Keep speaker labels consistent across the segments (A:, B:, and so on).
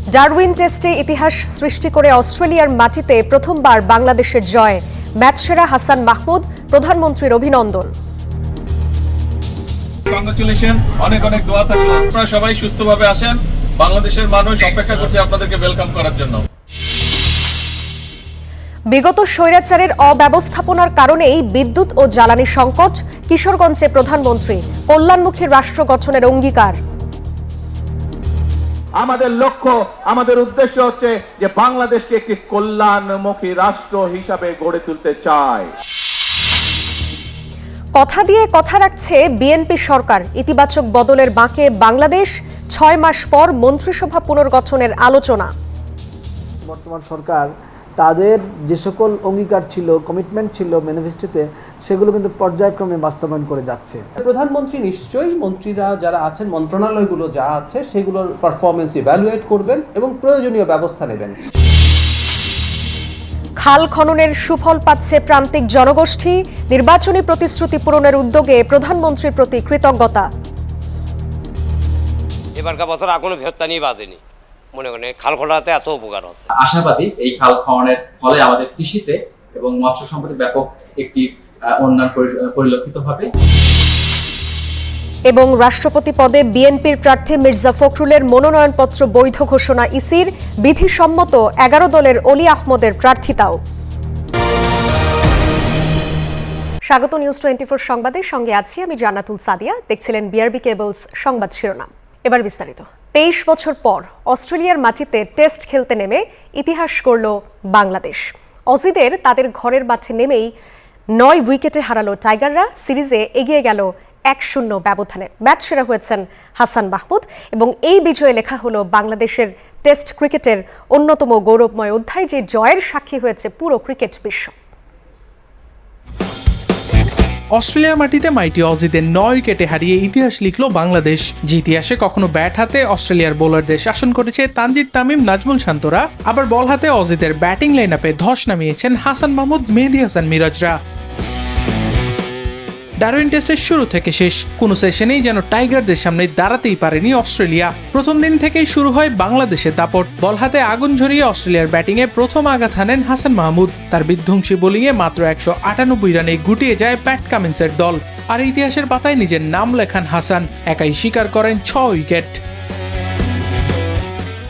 A: Darwin টেস্টে ইতিহাস সৃষ্টি করে অস্ট্রেলিয়ার মাটিতে প্রথমবার বাংলাদেশের জয়। ম্যাচ সেরা হাসান মাহমুদ, প্রধানমন্ত্রীর অভিনন্দন।
B: কংগ্রাচুলেশন, অনেক অনেক দোয়া থাকলো। আপনারা সবাই সুস্থভাবে আসেন। বাংলাদেশের মানুষ অপেক্ষা করছে আপনাদেরকে ওয়েলকাম করার জন্য।
A: বিগত স্বৈরাচারের অব্যবস্থাপনার কারণেই বিদ্যুৎ ও জ্বালানি সংকট। কিশোরগঞ্জে প্রধানমন্ত্রী কল্যাণমুখী রাষ্ট্র গঠনের অঙ্গীকার।
C: আমাদের লক্ষ্য, আমাদের উদ্দেশ্য হচ্ছে যে বাংলাদেশকে একটি কল্যাণমুখী রাষ্ট্র হিসাবে গড়ে তুলতে চায়।
A: কথা দিয়ে কথা রাখছে বিএনপি সরকার। ইতিবাচক বদলের বাঁকে বাংলাদেশ। 6 মাস পর মন্ত্রিসভা পুনর্গঠনের আলোচনা।
D: বর্তমান সরকার তাদের যে সকল অঙ্গীকার ছিল, কমিটমেন্ট ছিল ম্যানিফেস্টোতে, সেগুলো কিন্তু পর্যায়ক্রমে বাস্তবায়ন করে যাচ্ছে।
E: প্রধানমন্ত্রী নিশ্চয়ই মন্ত্রীরা যারা আছেন, মন্ত্রণালয়গুলো যা আছে সেগুলোর পারফরমেন্স ইভ্যালুয়েট করবেন এবং প্রয়োজনীয় ব্যবস্থা নেবেন।
A: খাল খননের সুফল পাচ্ছে প্রান্তিক জনগোষ্ঠী। নির্বাচনী প্রতিশ্রুতি পূরণের উদ্যোগে প্রধানমন্ত্রীর প্রতি কৃতজ্ঞতা।
F: এবারকার বছর এখনো ভেত্তা নিয়ে বাজেনি, মনে করেন খাল খোলাতে এত উপকার আছে।
G: আশাবাদী এই খাল খননের ফলে আমাদের কৃষিতে এবং মৎস্য সম্পদে ব্যাপক একটি উন্নয়ন পরিলক্ষিত হবে।
A: এবং রাষ্ট্রপতি পদে বিএনপির প্রার্থী মির্জা ফখরুলের মনোনয়নপত্র বৈধ ঘোষণা ইসির। বিধিসম্মত 11 দলের অলি আহমদের প্রার্থিতাও। স্বাগত নিউজ 24 সংবাদের সঙ্গে আছি আমি জান্নাতুল সাদিয়া। দেখছিলেন বিআরবি কেবলস সংবাদ শিরোনাম। এবার বিস্তারিত। 23 বছর পর অস্ট্রেলিয়ার মাটিতে টেস্ট খেলতে নেমে ইতিহাস গড়ল বাংলাদেশ। অজিদের তাদের ঘরের মাঠে নেমেই 9 উইকেটে হারালো টাইগাররা। সিরিজে এগিয়ে গেল 1-0 ব্যবধানে। ম্যাচ সেরা হয়েছেন হাসান মাহমুদ এবং এই বিজয়ে লেখা হলো বাংলাদেশের টেস্ট ক্রিকেটের অন্যতম গৌরবময় অধ্যায়, যে জয়ের সাক্ষী হয়েছে পুরো ক্রিকেট বিশ্ব।
H: অস্ট্রেলিয়ার মাটিতে মাইটি অজিদের 9 উইকেটে হারিয়ে ইতিহাস লিখল বাংলাদেশ। যে ইতিহাসে কখনো ব্যাট হাতে অস্ট্রেলিয়ার বোলারদের শাসন করেছে তানজিদ তামিম, নাজমুল শান্তরা, আবার বল হাতে অজিদের ব্যাটিং লাইন আপে ধস নামিয়েছেন হাসান মাহমুদ, মেহেদী হাসান মিরাজরা। ডারউইন টেস্টের শুরু থেকে শেষ কোনো সেশনেই যেন টাইগারদের সামনে দাঁড়াতেই পারেনি অস্ট্রেলিয়া। প্রথম দিন থেকেই শুরু হয় বাংলাদেশের দাপট। বল হাতে আগুন ঝরিয়ে অস্ট্রেলিয়ার ব্যাটিংয়ে প্রথম আঘাত হানেন হাসান মাহমুদ। তার বিধ্বংসী বোলিংয়ে মাত্র 198 রানে গুটিয়ে যায় প্যাট কামিন্সের দল। আর ইতিহাসের পাতায় নিজের নাম লেখান হাসান, একাই শিকার করেন 6 উইকেট।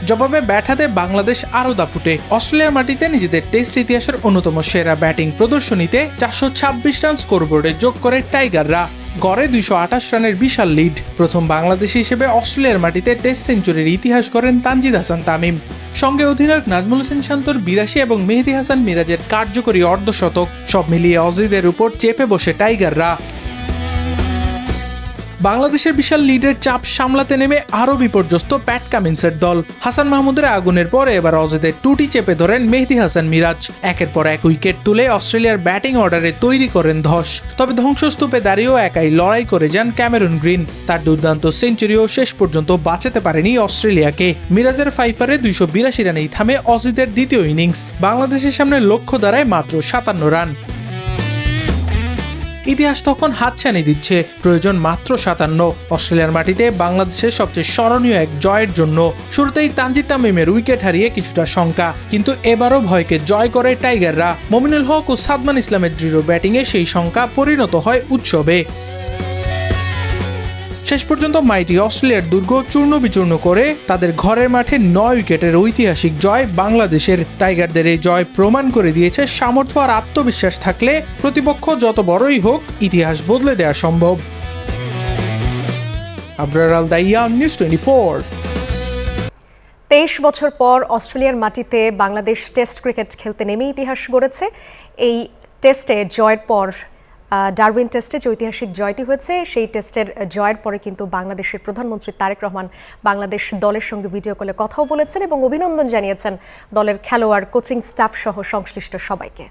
H: জবাবে ব্যাট হাতে বাংলাদেশ আরও দাপুটে। অস্ট্রেলিয়ার মাটিতে নিজেদের টেস্ট ইতিহাসের অন্যতম সেরা ব্যাটিং প্রদর্শনীতে 426 রান স্কোরবোর্ডে যোগ করে টাইগাররা। গড়ে 228 রানের বিশাল লিড। প্রথম বাংলাদেশি হিসেবে অস্ট্রেলিয়ার মাটিতে টেস্ট সেঞ্চুরির ইতিহাস গড়েন তানজিদ হাসান তামিম। সঙ্গে অধিনায়ক নাজমুল হোসেন শান্তর 82 এবং মেহেদী হাসান মিরাজের কার্যকরী অর্ধশতক। সব মিলিয়ে অজিদের উপর চেপে বসে টাইগাররা। বাংলাদেশের বিশাল লিডের চাপ সামলাতে নেমে আরও বিপর্যস্ত প্যাট কামিন্সের দল। হাসান মাহমুদের আগুনের পরে এবার অজিদের টুটি চেপে ধরেন মেহেদী হাসান মিরাজ। একের পর এক উইকেট তুলে অস্ট্রেলিয়ার ব্যাটিং অর্ডারে তৈরি করেন ধস। তবে ধ্বংসস্তূপে দাঁড়িয়েও একাই লড়াই করে যান ক্যামেরন গ্রিন। তার দুর্দান্ত সেঞ্চুরিও শেষ পর্যন্ত বাঁচাতে পারেনি অস্ট্রেলিয়াকে। মিরাজের ফাইফারে 282 রানেই থামে অজিদের দ্বিতীয় ইনিংস। বাংলাদেশের সামনে লক্ষ্য দাঁড়ায় মাত্র 57 রান। ইতিহাস তখন হাতছানি দিচ্ছে, প্রয়োজন মাত্র 57। অস্ট্রেলিয়ার মাটিতে বাংলাদেশের সবচেয়ে স্মরণীয় এক জয়ের জন্য শুরুতেই তানজিদ তামিমের উইকেট হারিয়ে কিছুটা শঙ্কা, কিন্তু এবারও ভয়কে জয় করে টাইগাররা। মমিনুল হক ও সাদমান ইসলামের দৃঢ় ব্যাটিংয়ে সেই শঙ্কা পরিণত হয় উৎসবে। শেষ পর্যন্ত মাইটি অস্ট্রেলিয়ার দুর্গ চূর্ণ বিচূর্ণ করে তাদের ঘরের মাঠে 9 উইকেটের ঐতিহাসিক জয় বাংলাদেশের। টাইগারদের এই জয় প্রমাণ করে দিয়েছে সামর্থ্য আর আত্মবিশ্বাস থাকলে প্রতিপক্ষ যত বড়ই হোক ইতিহাস বদলে দেওয়া সম্ভব। আবরার আল দাইয়া, নিউজ 24।
A: 23 বছর পর অস্ট্রেলিয়ার মাটিতে বাংলাদেশ টেস্ট ক্রিকেট খেলতে নেমে ইতিহাস গড়েছে। এই টেস্টে জয়ের পর ডারউইন টেস্টে যে ঐতিহাসিক জয়টি হয়েছে, সেই টেস্টের জয়ের পরে কিন্তু বাংলাদেশের প্রধানমন্ত্রী তারেক রহমান বাংলাদেশ দলের সঙ্গে ভিডিও কলে কথাও বলেছেন এবং অভিনন্দন জানিয়েছেন দলের খেলোয়াড়, কোচিং স্টাফ সহ সংশ্লিষ্ট সবাইকে।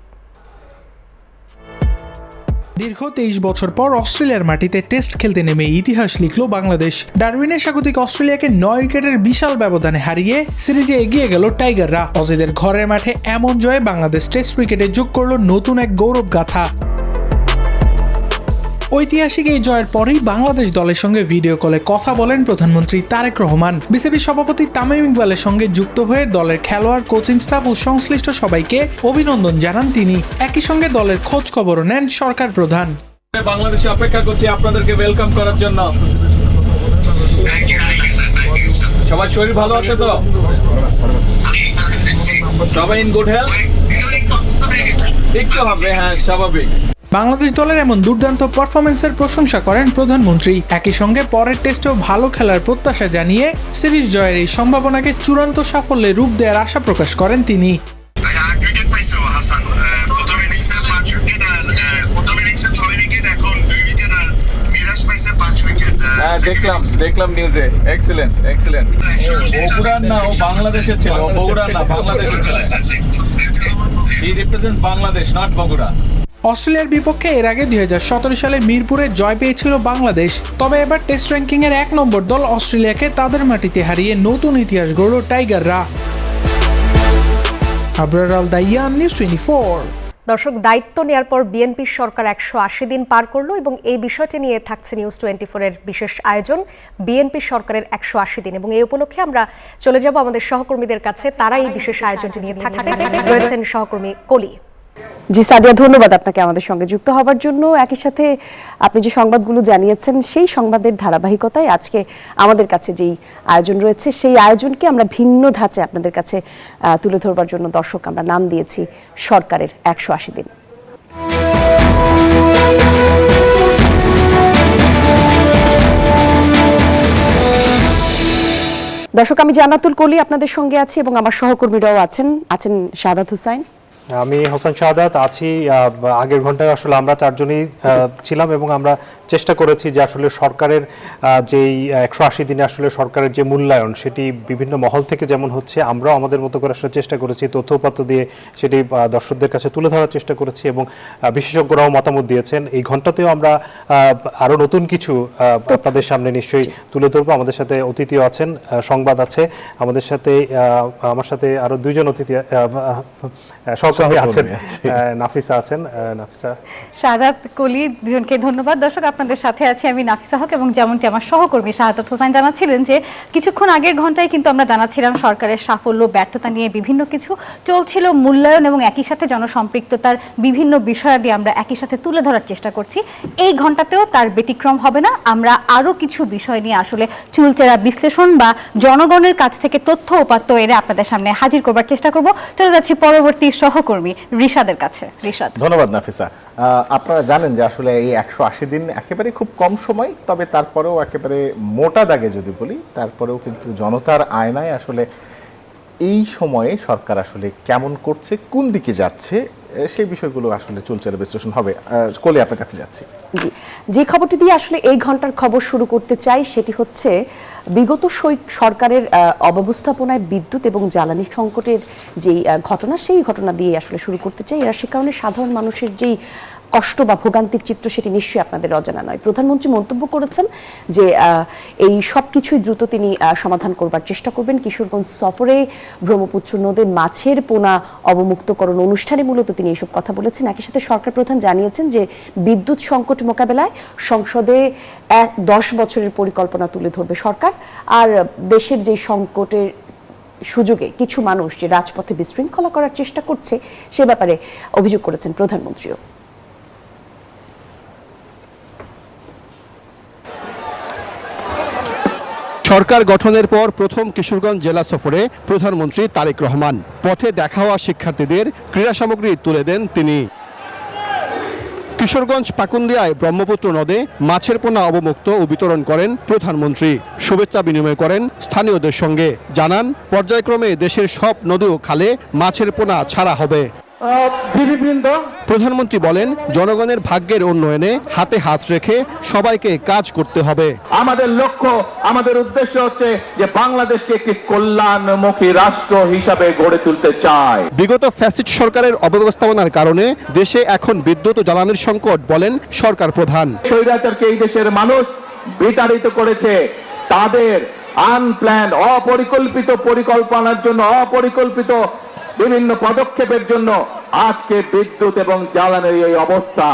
H: দীর্ঘ 23 বছর পর অস্ট্রেলিয়ার মাটিতে টেস্ট খেলতে নেমে ইতিহাস লিখল বাংলাদেশ। ডারউইনে স্বাগতিক অস্ট্রেলিয়াকে 9 উইকেটের বিশাল ব্যবধানে হারিয়ে সিরিজে এগিয়ে গেল টাইগাররা। অজিদের ঘরের মাঠে এমন জয়ে বাংলাদেশ টেস্ট ক্রিকেটে যোগ করল নতুন এক গৌরব গাথা। ঐতিহাসিক এই জয়ের পরেই বাংলাদেশ দলের সঙ্গে ভিডিও কলে কথা বলেন প্রধানমন্ত্রী তারেক রহমান। বিসিবি সভাপতি তামিম ইকবালের সঙ্গে যুক্ত হয়ে দলের খেলোয়াড়, কোচিং স্টাফ ও সংশ্লিষ্ট সবাইকে অভিনন্দন জানান তিনি। একই সঙ্গে দলের খোঁজ খবরও নেন সরকার প্রধান।
B: বাংলাদেশে অপেক্ষা করছি আপনাদেরকে ওয়েলকাম করার জন্য। সবার শরীর ভালো আছে তো? সবাই ইন গুড হেলথ? একটু হবে, হ্যাঁ স্বাভাবিক।
H: বাংলাদেশ দলের এমন দুর্দান্ত পারফরমেন্সের প্রশংসা করেন প্রধানমন্ত্রী। একই সঙ্গে পরের টেস্টেও ভালো খেলার প্রত্যাশা জানিয়ে সিরিজ জয়ের এই সম্ভাবনাকে চূড়ান্ত সাফল্যে রূপ দেওয়ার আশা প্রকাশ করেন তিনি।
B: দেখলাম নিউজে। এক্সেলেন্ট। বগুড়ার না, ও বাংলাদেশের ছেলে। ও বগুড়ার না, বাংলাদেশের ছেলে। হি রিপ্রেজেন্টস বাংলাদেশ, নট বগুড়া।
H: অস্ট্রেলিয়ার বিপক্ষে এর আগে 2017 সালে মিরপুরে জয় পেয়েছিল বাংলাদেশ। তবে এবার টেস্ট র্যাঙ্কিংয়ের 1 নম্বর দল অস্ট্রেলিয়াকে তাদের মাটিতে হারিয়ে নতুন ইতিহাস গড়ল টাইগাররা। আবরার আল দাইয়ান, নিউজ 24।
A: দর্শক, দায়িত্ব নেয়ার পর বিএনপির সরকার 180 দিন পার করলো এবং এই বিষয়টি নিয়ে থাকছে নিউজ 24 এর বিশেষ আয়োজন বিএনপি সরকারের 180 দিন। এবং এই উপলক্ষে আমরা চলে যাব আমাদের সহকর্মীদের কাছে, তারা এই বিশেষ আয়োজনটি নিয়ে থাকছে। রয়েছেন সহকর্মী কলি।
I: জি সাদিয়া, ধন্যবাদ আপনাকে আমাদের সঙ্গে যুক্ত হওয়ার জন্য। একই সাথে আপনি যে সংবাদগুলো জানিয়েছেন সেই সংবাদের ধারাবাহিকতায় আজকে আমাদের কাছে যেই আয়োজন রয়েছে সেই আয়োজনকে আমরা ভিন্ন ধাঁচে আপনাদের কাছে তুলে ধরবার জন্য দর্শক আমরা নাম দিয়েছি সরকারের 180 দিন। দর্শক, আমি জান্নাতুল কলি আপনাদের সঙ্গে আছি এবং আমার সহকর্মীরাও আছেন শাহাদাত হুসাইন।
J: আমি হোসেন শাহাদাত আছি। আগের ঘন্টায় আসলে আমরা চারজনই ছিলাম এবং আমরা চেষ্টা করেছি যে আসলে সরকারের যেই 180 দিনে আসলে সরকারের যে মূল্যায়ন সেটি বিভিন্ন মহল থেকে যেমন হচ্ছে, আমরাও আমাদের মতো করে আসলে চেষ্টা করেছি তথ্যপত্র দিয়ে সেটি দর্শকদের কাছে তুলে ধরার চেষ্টা করেছি এবং বিশেষজ্ঞরাও মতামত দিয়েছেন। এই ঘন্টাতেও আমরা আরো নতুন কিছু আপনাদের সামনে নিশ্চয়ই তুলে ধরবো। আমাদের সাথে অতিথিও আছেন, সংবাদ আছে আমাদের সাথে, আমার সাথে আরো দুইজন অতিথি সহকর্মী আছেন, নাফিসা আছেন। নাফিসা,
K: শাহাদাত, কলি, দুজনকে ধন্যবাদ। দর্শক, আপনাদের সাথে আছি আমি নাফিসা হক এবং যেমনটি আমার সহকর্মী শাহাদাত হোসেন জানাচ্ছিলেন যে কিছুক্ষণ আগের ঘন্টায় কিন্তু আমরা জানাচ্ছিলাম সরকারের সাফল্য ব্যর্থতা নিয়ে বিভিন্ন কিছু চলছিল, মূল্যায়ন এবং একই সাথে জনসম্পৃক্ততার বিভিন্ন বিষয়াদি আমরা একই সাথে তুলে ধরার চেষ্টা করছি। এই ঘন্টাতেও তার ব্যতিক্রম হবে না। আমরা আরও কিছু বিষয় নিয়ে আসলে চুলচেরা বিশ্লেষণ বা জনগণের কাছ থেকে তথ্য উপাত্ত এনে আপনাদের সামনে হাজির করবার চেষ্টা করব। চলে যাচ্ছি পরবর্তী সহকর্মী রিশাদের কাছে। রিশাদ,
L: ধন্যবাদ নাফিসা। আপনারা জানেন যে আসলে এই 180 দিন একেবারে খুব কম সময়, তবে তারপরেও একেবারে মোটা দাগে যদি বলি, তারপরেও কিন্তু জনতার আয়নায় আসলে এই সময়ে সরকার আসলে কেমন করছে, কোন দিকে যাচ্ছে, সেই বিষয়গুলো আসলে চুলচেরা বিশ্লেষণ হবে। কলি, আপনার কাছে যাচ্ছি।
I: জি, যে খবরটি দিয়ে আসলে এই ঘন্টার খবর শুরু করতে চাই সেটি হচ্ছে বিগত সরকারের অব্যবস্থাপনায় বিদ্যুৎ এবং জ্বালানি সংকটের যেই ঘটনা, সেই ঘটনা দিয়ে আসলে শুরু করতে চাই। আর সে কারণে সাধারণ মানুষের যেই কষ্ট বা ভোগান্তির চিত্র সেটি নিশ্চয়ই আপনাদের অজানা নয়। প্রধানমন্ত্রী মন্তব্য করেছেন যে এই সব কিছুই দ্রুত তিনি সমাধান করবার চেষ্টা করবেন। কিশোরগঞ্জ সফরে ব্রহ্মপুত্র নদে মাছের পোনা অবমুক্তকরণ অনুষ্ঠানে মূলত তিনি এইসব কথা বলেছেন। একই সাথে সরকার প্রধান জানিয়েছেন যে বিদ্যুৎ সংকট মোকাবেলায় সংসদে 10 বছরের পরিকল্পনা তুলে ধরবে সরকার। আর দেশের যে সংকটের সুযোগে কিছু মানুষ যে রাজপথে বিশৃঙ্খলা করার চেষ্টা করছে সে ব্যাপারে অভিযোগ করেছেন প্রধানমন্ত্রীও।
M: সরকার গঠনের পর প্রথম কিশোরগঞ্জ জেলা সফরে প্রধানমন্ত্রী তারেক রহমান। পথে দেখা হওয়া শিক্ষার্থীদের ক্রীড়া সামগ্রী তুলে দেন তিনি। কিশোরগঞ্জ পাকুন্দিয়ায় ব্রহ্মপুত্র নদে মাছের পোনা অবমুক্ত ও বিতরণ করেন প্রধানমন্ত্রী। শুভেচ্ছা বিনিময় করেন স্থানীয়দের সঙ্গে। জানান, পর্যায়ক্রমে দেশের সব নদী ও খালে মাছের পোনা ছাড়া হবে। প্রধানমন্ত্রী বলেন, জনগণের ভাগ্যের উন্নয়নে হাতে হাত রেখে সবাইকে কাজ করতে হবে।
C: আমাদের লক্ষ্য, আমাদের উদ্দেশ্য হচ্ছে যে বাংলাদেশকে একটি কল্যাণমুখী রাষ্ট্র হিসাবে গড়ে তুলতে চায়।
M: বিগত ফ্যাসিস্ট সরকারের অব্যবস্থাপনার কারণে দেশে এখন বিদ্যুৎ ও জ্বালানির সংকট বলেন সরকার প্রধান।
C: স্বৈরাচারকে এই দেশের মানুষ বিতাড়িত করেছে। তাদের আনপ্ল্যান্ড, অপরিকল্পিত পরিকল্পনার জন্য, অপরিকল্পিত বিভিন্ন পদক্ষেপের জন্য আজকে বিদ্যুৎ এবং জ্বালানির এই অবস্থা।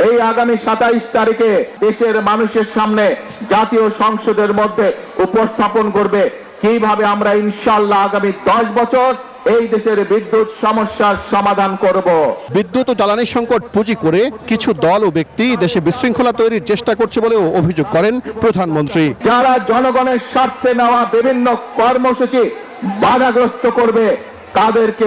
C: এই আগামী 27 তারিখে দেশের মানুষের সামনে জাতীয় সংসদের মধ্যে উপস্থাপন করবে কিভাবে আমরা ইনশাআল্লাহ আগামী 10 বছর এই দেশের বিদ্যুৎ সমস্যার সমাধান করব।
M: বিদ্যুৎ ও জ্বালানি সংকট পুঁজি করে কিছু দল ও ব্যক্তি দেশে বিশৃঙ্খলা তৈরির চেষ্টা করছে বলেও অভিযোগ করেন প্রধানমন্ত্রী।
C: যারা জনগণের স্বার্থে নেওয়া বিভিন্ন কর্মসূচি বাধাগ্রস্ত করবে তাদেরকে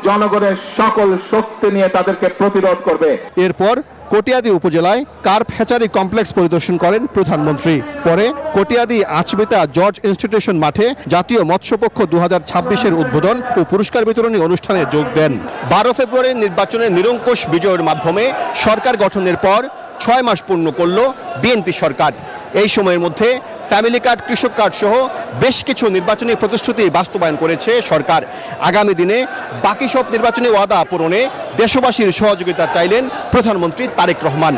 C: জনগণের সকল শক্তি নিয়ে তাদেরকে প্রতিরোধ করবে।
M: এরপর কটিয়াদী উপজেলায় কার্প হ্যাচারি কমপ্লেক্স পরিদর্শন করেন প্রধানমন্ত্রী। পরে কটিয়াদী আচবেতা জর্জ ইনস্টিটিউশন মাঠে জাতীয় মৎস্যপক্ষ 2026-এর উদ্বোধন ও পুরস্কার বিতরণী অনুষ্ঠানে যোগ দেন। 12 ফেব্রুয়ারির নির্বাচনে নিরঙ্কুশ বিজয়ের মাধ্যমে সরকার গঠনের পর 6 মাস পূর্ণ করল বিএনপি সরকার। এই সময়ের মধ্যে ফ্যামিলি কার্ড, কৃষক কার্ড সহ বেশ কিছু নির্বাচনী প্রতিশ্রুতি বাস্তবায়ন করেছে সরকার। আগামী দিনে বাকি সব নির্বাচনী ওয়াদা পূরণে দেশবাসীর সহযোগিতা চাইলেন প্রধানমন্ত্রী তারেক রহমান।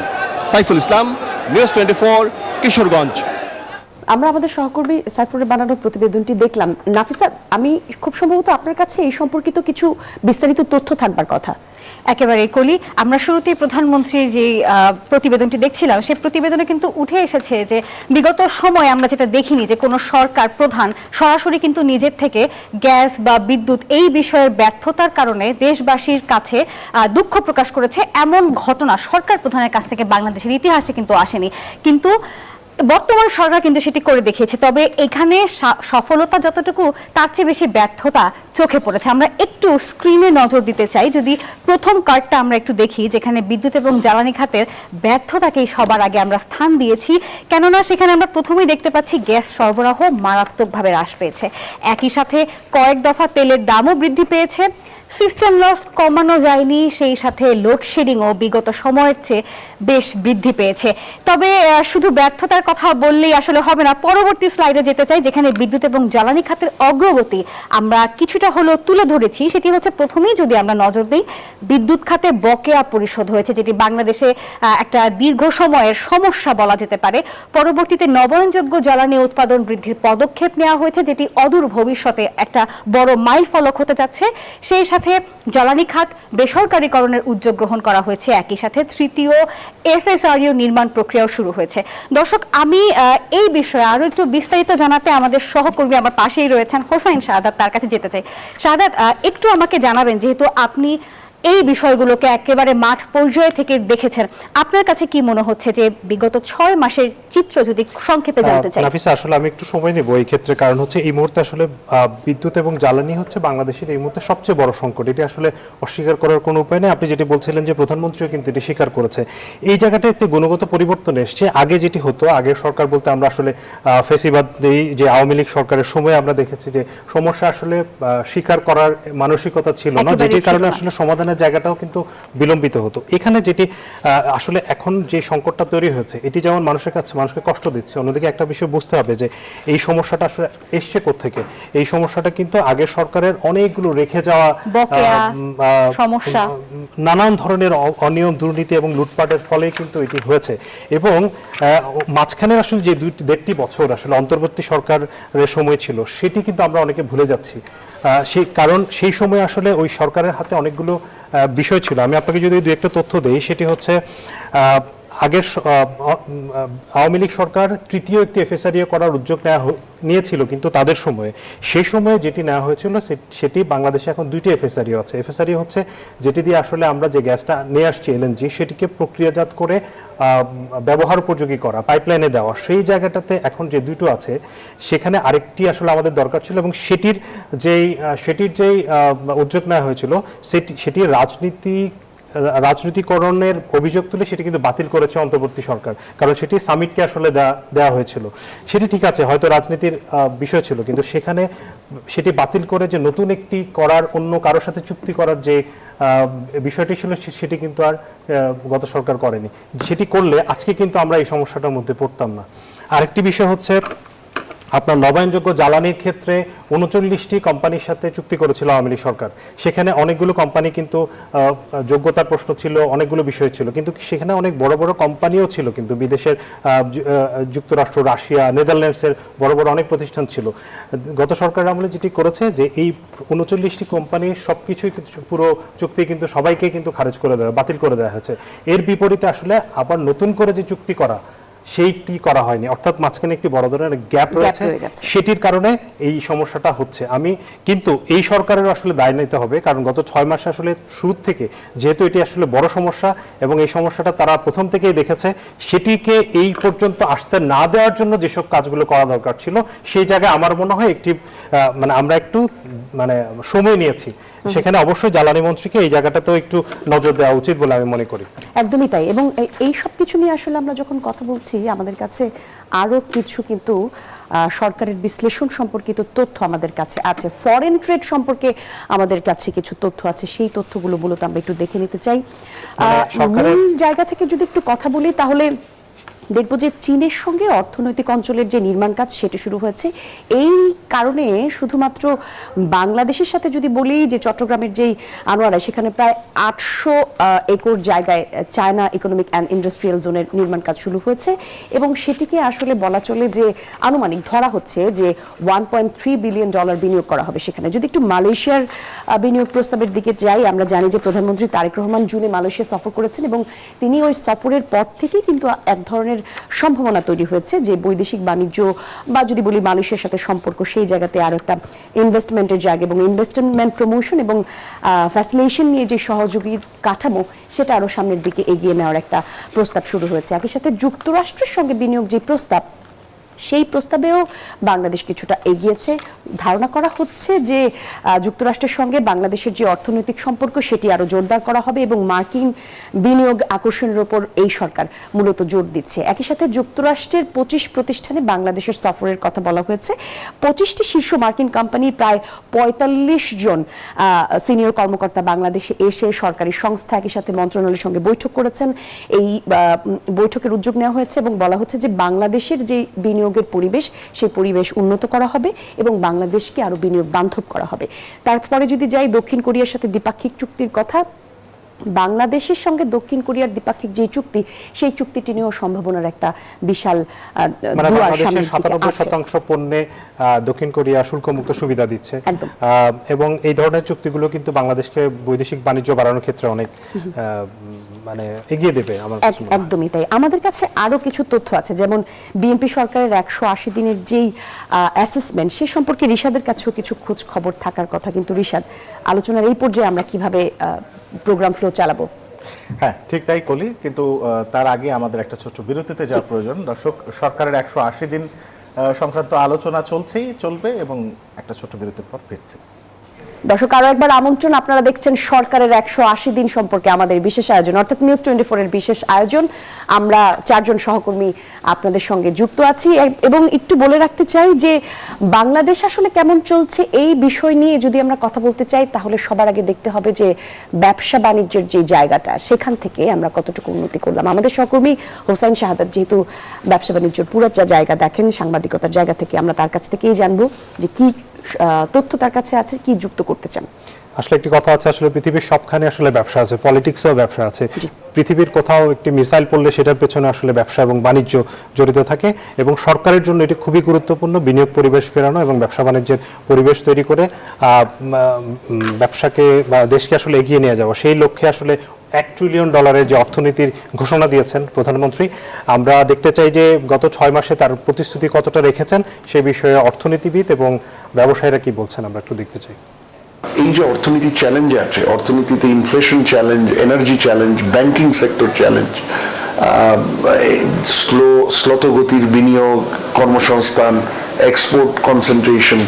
M: সাইফুল ইসলাম, নিউজ 24, কিশোরগঞ্জ।
I: আমরা আমাদের সহকর্মী সাইফুরের বানানো প্রতিবেদনটি দেখলাম। নাফিসা, আমি খুব সম্ভবত আপনার কাছে এই সম্পর্কিত কিছু বিস্তারিত তথ্য থাকবার কথা।
K: একেবারে কলি, আমরা শুরুতেই প্রধানমন্ত্রীর যে প্রতিবেদনটি দেখছিলাম সেই প্রতিবেদনে কিন্তু উঠে এসেছে যে বিগত সময়ে আমরা যেটা দেখিনি যে কোনো সরকার প্রধান সরাসরি কিন্তু নিজের থেকে গ্যাস বা বিদ্যুৎ এই বিষয়ের ব্যর্থতার কারণে দেশবাসীর কাছে দুঃখ প্রকাশ করেছে, এমন ঘটনা সরকার প্রধানের কাছ থেকে বাংলাদেশের ইতিহাসে কিন্তু আসেনি। কিন্তু বর্তমান সরকার কিন্তু সেটি করে দেখিয়েছে। তবে এখানে সফলতা যতটুকু তার চেয়ে বেশি ব্যর্থতা চোখে পড়েছে। আমরা একটু স্ক্রিনে নজর দিতে চাই। যদি প্রথম কার্ডটা আমরা একটু দেখি, যেখানে বিদ্যুৎ এবং জ্বালানি খাতের ব্যর্থতাকেই সবার আগে আমরা স্থান দিয়েছি, কেননা সেখানে আমরা প্রথমেই দেখতে পাচ্ছি গ্যাস সরবরাহ মারাত্মকভাবে হ্রাস পেয়েছে। একই সাথে কয়েক দফা তেলের দামও বৃদ্ধি পেয়েছে। সিস্টেম লস কমানো যায়নি, সেই সাথে লোডশেডিংও বিগত সময়ের চেয়ে বেশ বৃদ্ধি পেয়েছে। তবে শুধু ব্যর্থতার কথা বললেই আসলে হবে না। পরবর্তী স্লাইডে যেতে চাই, যেখানে বিদ্যুৎ এবং জ্বালানি খাতের অগ্রগতি আমরা কিছুটা হলেও তুলে ধরেছি। সেটি হচ্ছে প্রথমেই যদি আমরা নজর দিই, বিদ্যুৎ খাতে বকেয়া পরিশোধ হয়েছে, যেটি বাংলাদেশে একটা দীর্ঘ সময়ের সমস্যা বলা যেতে পারে। পরবর্তীতে নবায়নযোগ্য জ্বালানি উৎপাদন বৃদ্ধির পদক্ষেপ নেওয়া হয়েছে, যেটি অদূর ভবিষ্যতে একটা বড় মাইল ফলক হতে যাচ্ছে। সেই সাথে জ্বালানি খাত বেসরকারীকরণের উদ্যোগ গ্রহণ করা হয়েছে। একই সাথে তৃতীয় FSRU নির্মাণ প্রক্রিয়াও শুরু হয়েছে। দর্শক, আমি এই বিষয়ে আরো একটু বিস্তারিত জানাতে আমাদের সহকর্মী আমার পাশেই রয়েছেন হোসাইন শাহাদাত, তার কাছে যেতে চাই। শাহাদাত, একটু আমাকে জানাবেন, যেহেতু আপনি এই বিষয়গুলোকে একেবারে মাঠ পর্যায়ে থেকে দেখেছেন, আপনার কাছে কি মনে হচ্ছে যে বিগত 6 মাসের চিত্র যদি সংক্ষেপে জানতে চাই?
J: নাফিসা, আসলে আমি একটু সময় নেব এই ক্ষেত্রে, কারণ হচ্ছে এই মুহূর্তে আসলে বিদ্যুৎ এবং জ্বালানি হচ্ছে বাংলাদেশের এই মুহূর্তে সবচেয়ে বড় সংকট। এটি আসলে অস্বীকার করার কোনো উপায় নেই। আপনি যেটি বলছিলেন যে প্রধানমন্ত্রীও কিন্তু এটি স্বীকার করেছে। এই জায়গাটাতে গুণগত পরিবর্তন এসছে। আগে যেটি হতো, আগের সরকার বলতে আমরা আসলে ফেসিবাদ যে আওয়ামী লীগ সরকারের সময় আমরা দেখেছি যে সমস্যা আসলে স্বীকার করার মানসিকতা ছিল না, যেটির কারণে আসলে সমাধান জায়গাটাও কিন্তু বিলম্বিত হতো। এখানে যেটি আসলে এখন যে সংকটটা তৈরি হয়েছে, এটি যেমন মানুষকে কষ্ট দিচ্ছে, অন্যদিকে একটা বিষয় বুঝতে হবে যে এই সমস্যাটা আসলে এসছে কোত্থেকে। এই সমস্যাটা কিন্তু আগের সরকারের অনেকগুলো রেখে যাওয়া
K: সমস্যা,
J: নানান ধরনের অনিয়ম, দুর্নীতি এবং লুটপাটের ফলে কিন্তু এটি হয়েছে। এবং মাঝখানে আসলে যে 1.5 বছর আসলে অন্তর্বর্তী সরকারের সময় ছিল, সেটি কিন্তু আমরা অনেকে ভুলে যাচ্ছি। কারণ সেই সময় আসলে ওই সরকারের হাতে অনেকগুলো বিষয় ছিল। আমি আপনাকে যদি 2-1টা তথ্য দেই, সেটি হচ্ছে আগের আওয়ামী লীগ সরকার তৃতীয় একটি FSRU করার উদ্যোগ নিয়েছিল, কিন্তু তাদের সময়ে সেই সময়ে যেটি নেওয়া হয়েছিল সেটি বাংলাদেশে এখন 2টি FSRU আছে। FSRU হচ্ছে যেটি দিয়ে আসলে আমরা যে গ্যাসটা নিয়ে আসছি LNG, সেটিকে প্রক্রিয়াজাত করে ব্যবহার উপযোগী করা, পাইপলাইনে দেওয়া। সেই জায়গাটাতে এখন যে 2টো আছে, সেখানে আরেকটি আসলে আমাদের দরকার ছিল, এবং সেটির যেই উদ্যোগ নেওয়া হয়েছিল সেটি রাজনীতিকরণের অভিযোগ তুলে সেটি কিন্তু বাতিল করেছে অন্তর্বর্তী সরকার। কারণ সেটি সামিটকে আসলে দেওয়া হয়েছিল। সেটি ঠিক আছে, হয়তো রাজনীতির বিষয় ছিল, কিন্তু সেখানে সেটি বাতিল করে যে নতুন একটি করার, অন্য কারোর সাথে চুক্তি করার যে বিষয়টি ছিল, সেটি কিন্তু আর গত সরকার করেনি। সেটি করলে আজকে কিন্তু আমরা এই সমস্যাটার মধ্যে পড়তাম না। আরেকটি বিষয় হচ্ছে আপনার নবায়নযোগ্য জ্বালানির ক্ষেত্রে ৩৯টি কোম্পানির সাথে চুক্তি করেছিল আওয়ামী লীগ সরকার। সেখানে অনেকগুলো কোম্পানি কিন্তু যোগ্যতার প্রশ্ন ছিল, অনেকগুলো বিষয় ছিল, কিন্তু সেখানে অনেক বড় বড় কোম্পানিও ছিল, কিন্তু বিদেশের যুক্তরাষ্ট্র, রাশিয়া, নেদারল্যান্ডসের বড় বড় অনেক প্রতিষ্ঠান ছিল। গত সরকারের আমলে যেটি করেছে যে এই ৩৯টি কোম্পানির সবকিছুই পুরো চুক্তি কিন্তু সবাইকে কিন্তু খারিজ করে দেওয়া, বাতিল করে দেওয়া হয়েছে। এর বিপরীতে আসলে আবার নতুন করে যে চুক্তি করা সেইটি করা হয়নি, অর্থাৎ মাঝখানে একটি বড় ধরনের গ্যাপ রয়েছে, সেটির কারণে এই সমস্যাটা হচ্ছে। আমি কিন্তু এই সরকারের আসলে দায় নিতে হবে, কারণ গত 6 মাসে আসলে শুরু থেকে যেহেতু এটি আসলে বড় সমস্যা এবং এই সমস্যাটা তারা প্রথম থেকেই দেখেছে, সেটিকে এই পর্যন্ত আসতে না দেওয়ার জন্য যেসব কাজগুলো করা দরকার ছিল সেই জায়গায় আমার মনে হয় একটি আমরা একটু সময় নিয়েছি। সেখানে অবশ্যই জ্বালানি মন্ত্রীকে এই জায়গাটাতেও একটু নজর দেওয়া উচিত বলে আমি মনে করি।
I: একদমই তাই। এবং এই সব কিছু নিয়ে আসলে আমরা যখন কথা বলছি, আমাদের কাছে আরো কিছু কিন্তু সরকারের বিশ্লেষণ সম্পর্কিত তথ্য আমাদের কাছে আছে, ফরেন ট্রেড সম্পর্কে আমাদের কাছে কিছু তথ্য আছে, সেই তথ্যগুলো মূলত আমরা একটু দেখে নিতে চাই। মূল জায়গা থেকে যদি একটু কথা বলি তাহলে দেখব যে চীনের সঙ্গে অর্থনৈতিক অঞ্চলের যে নির্মাণ কাজ সেটি শুরু হয়েছে। এই কারণে শুধুমাত্র বাংলাদেশের সাথে যদি বলি যে চট্টগ্রামের যেই আনোয়ারা, সেখানে প্রায় 800 একর জায়গায় চায়না ইকোনমিক অ্যান্ড ইন্ডাস্ট্রিয়াল জোনের নির্মাণ কাজ শুরু হয়েছে এবং সেটিকে আসলে বলা চলে যে আনুমানিক ধরা হচ্ছে যে $1.3 বিলিয়ন বিনিয়োগ করা হবে সেখানে। যদি একটু মালয়েশিয়ার বিনিয়োগ প্রস্তাবের দিকে যাই, আমরা জানি যে প্রধানমন্ত্রী তারেক রহমান জুনে মালয়েশিয়া সফর করেছেন এবং তিনি ওই সফরের পর থেকেই কিন্তু এক ধরনের সম্ভাবনা তৈরি হয়েছে যে বৈদেশিক বাণিজ্য বা যদি বলি মালয়েশিয়ার সাথে সম্পর্ক, সেই জায়গাতে আরো একটা ইনভেস্টমেন্টের জায়গা এবং ইনভেস্টমেন্ট প্রমোশন এবং ফ্যাসিলিটেশন নিয়ে যে সহযোগী কাঠামো সেটা আরো সামনের দিকে এগিয়ে নেওয়ার একটা প্রস্তাব শুরু হয়েছে। একই সাথে যুক্তরাষ্ট্রের সঙ্গে বিনিয়োগ যে প্রস্তাব, সেই প্রস্তাবেও বাংলাদেশ কিছুটা এগিয়েছে। ধারণা করা হচ্ছে যে যুক্তরাষ্ট্রের সঙ্গে বাংলাদেশের যে অর্থনৈতিক সম্পর্ক সেটি আরো জোরদার করা হবে এবং মার্কিন বিনিয়োগ আকর্ষণের উপর এই সরকার মূলত জোর দিচ্ছে। একই সাথে যুক্তরাষ্ট্রের 25 প্রতিষ্ঠানে বাংলাদেশের সফরের কথা বলা হয়েছে। 25টি শীর্ষ মার্কিন কোম্পানি, প্রায় 45 জন সিনিয়র কর্মকর্তা বাংলাদেশে এসে সরকারি সংস্থা, একই সাথে মন্ত্রণালয়ের সঙ্গে বৈঠক করেছেন। এই বৈঠকের উদ্যোগ নেওয়া হয়েছে এবং বলা হচ্ছে যে বাংলাদেশের যে বিনিয়োগের পরিবেশ, সেই পরিবেশ উন্নত করা হবে এবং বাংলাদেশকে আরো বিনিয়োগ বান্ধব করা হবে। তারপরে যদি যাই দক্ষিণ কোরিয়ার সাথে দ্বিপাক্ষিক চুক্তির কথা, বাংলাদেশের সঙ্গে দক্ষিণ কোরিয়ার দ্বিপাক্ষিক যে চুক্তি, সেই চুক্তিটি নিয়েও সম্ভাবনার একটা বিশাল দুয়ার সামনে আছে।
J: 97% পণ্যে দক্ষিণ কোরিয়া শুল্কমুক্ত সুবিধা দিচ্ছে এবং এই ধরনের চুক্তিগুলো কিন্তু বাংলাদেশকে বৈদেশিক বাণিজ্য বাড়ানোর ক্ষেত্রে অনেক এগিয়ে দেবে আমার কাছে।
I: একদমই তাই। আমাদের কাছে আরো কিছু তথ্য আছে, যেমন বিএনপি সরকারের 180 দিনের যেই অ্যাসেসমেন্ট, সে সম্পর্কে রিশাদের কাছেও কিছু খোঁজ খবর থাকার কথা। কিন্তু রিশাদ, আলোচনার এই পর্যায়ে আমরা কিভাবে প্রোগ্রাম ফ্লো চালাবো?
L: হ্যাঁ, ঠিক তাই কলি, কিন্তু তার আগে আমাদের একটা ছোট্ট বিরতিতে যাওয়ার প্রয়োজন। দর্শক, সরকারের 180 দিন সংক্রান্ত আলোচনা চলবে এবং একটা ছোট্ট বিরতির পর ফিরছি।
I: দর্শক, আরো একবার আমন্ত্রণ, আপনারা দেখছেন সরকারের 180 দিন সম্পর্কে আমাদের বিশেষ আয়োজন, অর্থাৎ নিউজ 24 এর বিশেষ আয়োজন। আমরা 4 জন সহকর্মী আপনাদের সঙ্গে যুক্ত আছি এবং একটু বলে রাখতে চাই যে বাংলাদেশ আসলে কেমন চলছে এই বিষয় নিয়ে যদি আমরা কথা বলতে চাই, তাহলে সবার আগে দেখতে হবে যে ব্যবসা বাণিজ্যের যে জায়গাটা, সেখান থেকে আমরা কতটুকু উন্নতি করলাম। আমাদের সহকর্মী হোসাইন শাহাদাত যেহেতু ব্যবসা বাণিজ্যের পুরো জায়গা দেখেন, সাংবাদিকতার জায়গা থেকে, আমরা তার কাছ থেকেই জানবো যে কি তথ্য তার কাছে আছে, কি যুক্ত করতে চান।
J: আসলে একটি কথা আছে, আসলে পৃথিবীর সবখানে আসলে ব্যবসা আছে, পলিটিক্সেও ব্যবসা আছে। পৃথিবীর কোথাও একটি মিসাইল পড়লে সেটার পেছনে আসলে ব্যবসা এবং বাণিজ্য জড়িত থাকে এবং সরকারের জন্য এটি খুবই গুরুত্বপূর্ণ, বিনিয়োগ পরিবেশ ফেরানো এবং ব্যবসা বাণিজ্যের পরিবেশ তৈরি করে ব্যবসাকে বা দেশকে আসলে এগিয়ে নিয়ে যাওয়া। সেই লক্ষ্যে আসলে $1 ট্রিলিয়ন যে অর্থনীতির ঘোষণা দিয়েছেন প্রধানমন্ত্রী, আমরা দেখতে চাই যে গত 6 মাসে তার প্রতিশ্রুতি কতটা রেখেছেন সেই বিষয়ে অর্থনীতিবিদ এবং ব্যবসায়ীরা কি বলছেন আমরা একটু দেখতে চাই।
N: এই যে অর্থনীতির চ্যালেঞ্জ আছে, অর্থনীতিতে inflation challenge, energy challenge, banking sector challenge, স্লতগতির বিনিয়োগ, কর্মসংস্থান, এক্সপোর্ট কনসেন্ট্রেশন,